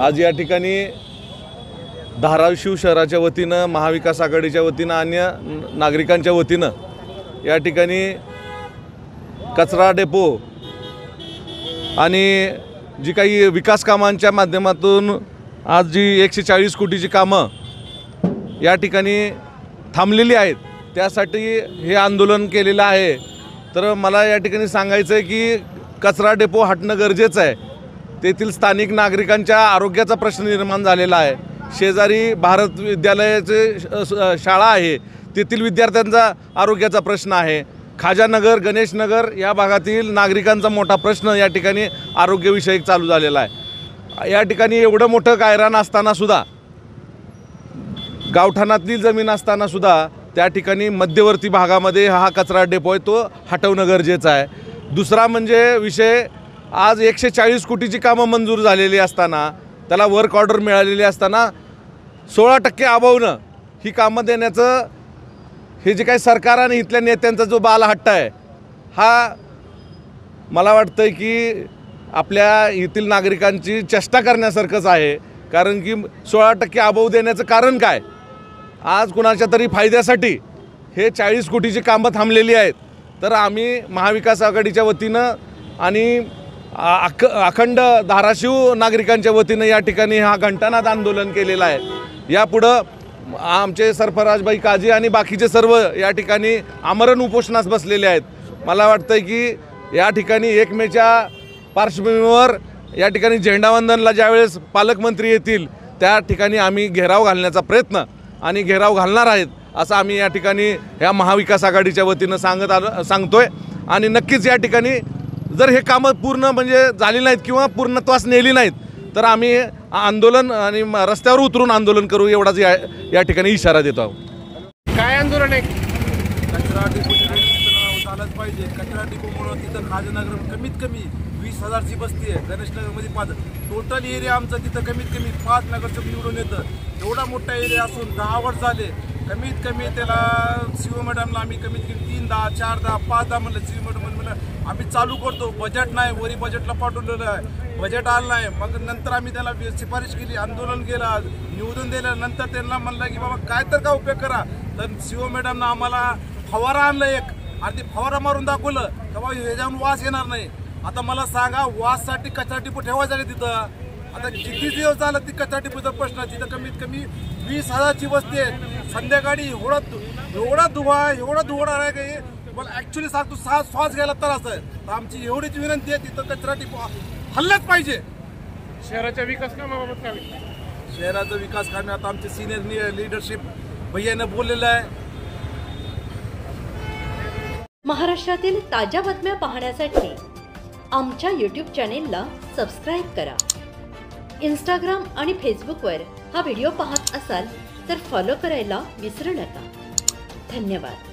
आज या ठिकाणी धाराशिव शहराच्या वतीनं, महाविकास आघाडीच्या वतीनं, अन्य नागरिकांच्या वतीनं या ठिकाणी कचरा डेपो आणि जी काही विकास कामांच्या माध्यमातून आज जी 140 कोटीची कामं या ठिकाणी थांबलेली आहेत, त्यासाठी हे आंदोलन केलेलं आहे। तर मला या ठिकाणी सांगायचं आहे की कचरा डेपो हटणं गरजेचं आहे। तेथील स्थानिक नागरिकांच्या आरोग्याचा प्रश्न निर्माण झालेला आहे। शेजारी भारत विद्यालयाचे शाळा आहे, तेथील विद्यार्थ्यांचा आरोग्याचा प्रश्न आहे। खाजानगर, गणेशनगर या भागातील नागरिकांचा मोठा प्रश्न या ठिकाणी आरोग्यविषयक चालू झालेला आहे। या ठिकाणी एवढं मोठं गायरान असताना सुद्धा, गावठाणातली जमीन असताना सुद्धा त्या ठिकाणी मध्यवर्ती भागामध्ये हा कचरा डेपो आहे, तो हटवणं गरजेचं आहे। दुसरा म्हणजे विषय, आज 140 कोटीची कामं मंजूर झालेली असताना, त्याला वर्क ऑर्डर मिळालेली असताना 16% अभावनं ही कामं देण्याचं हे जे काही सरकार आणि इथल्या नेत्यांचा जो बालहट्ट आहे, हा मला वाटतं की आपल्या येथील नागरिकांची चेष्टा करण्यासारखंच आहे। कारण की 16% अभाव देण्याचं कारण काय? आज कुणाच्या तरी फायद्यासाठी हे 40 कोटीची कामं थांबलेली आहेत। तर आम्ही महाविकास आघाडीच्या वतीनं आणि अखंड धाराशिव नागरिकांच्या वतीनं या ठिकाणी हा घंटानाद आंदोलन केलेलं आहे। यापुढं आमचे सरफराजभाई काजी आणि बाकीचे सर्व या ठिकाणी आमरण उपोषणास बसलेले आहेत। मला वाटतं की या ठिकाणी 1 मेच्या पार्श्वभूमीवर या ठिकाणी झेंडावंदनला ज्यावेळेस पालकमंत्री येतील, त्या ठिकाणी आम्ही घेराव घालण्याचा प्रयत्न आणि घेराव घालणार आहेत, असं आम्ही या ठिकाणी ह्या महाविकास आघाडीच्या वतीनं सांगतोय। आणि नक्कीच या ठिकाणी जर हे कामं पूर्ण म्हणजे झाली नाहीत किंवा पूर्णत्वास नेली नाहीत, तर आम्ही आंदोलन आणि रस्त्यावर उतरून आंदोलन करू, एवढाच या ठिकाणी इशारा देतो आहोत। काय आंदोलन आहे? कचरा डेपो झालंच पाहिजे। कचरा डेपोमुळं तिथं खाजनगर कमीत कमी 20,000ची वस्ती आहे, गणेशनगरमध्ये 5, टोटल एरिया आमचा तिथं कमीत कमी 5 नगरसेवक निवडून येतं। एवढा मोठा एरिया असून 10 वर्ष झाले, कमीत कमी त्याला सीओ मॅडमला आम्ही कमीत कमी 3-10, 4-10, 5-10 म्हणलं, सीओ मॅडम म्हणलं आम्ही चालू करतो। बजेट नाही, वरी बजेटला पाठवलेलं आहे, बजेट आलं नाही। मग नंतर आम्ही त्याला शिफारिश केली, आंदोलन केलं, निवेदन दिलं। नंतर त्यांना म्हणलं की बाबा काय तर का उपयोग करा। तर सीओ मॅडमनं आम्हाला फवारा आणलं एक, आणि ते फवारा मारून दाखवलं का बाबा ह्याच्याहून वास येणार नाही। आता मला सांगा, वाससाठी कचरा टिपो ठेवायचा नाही तिथं? आता किती दिवस झालं ती कचरा टिपोचा प्रश्न, तिथं कमीत कमी 20,000ची वस्ती आहे। संध्याकाळी एवढा धुवाडा आहे की मला ॲक्च्युली सांगतो, श्वास घ्यायला त्रास आहे। तर आमची एवढीच विनंती आहे, तिथं कचरा टिपो हल्लाच पाहिजे। शहराच्या विकास कामाबाबत काय? शहराचा विकास कामे आता आमचे सिनियर लीडरशिप भैयानं बोललेलं आहे। महाराष्ट्रातील ताज्या बातम्या पाहण्यासाठी आमच्या यूट्यूब चॅनेलला सबस्क्राईब करा। इंस्टाग्राम आणि फेसबुकवर हा व्हिडिओ पाहत असाल तर फॉलो करायला विसरू नका। धन्यवाद।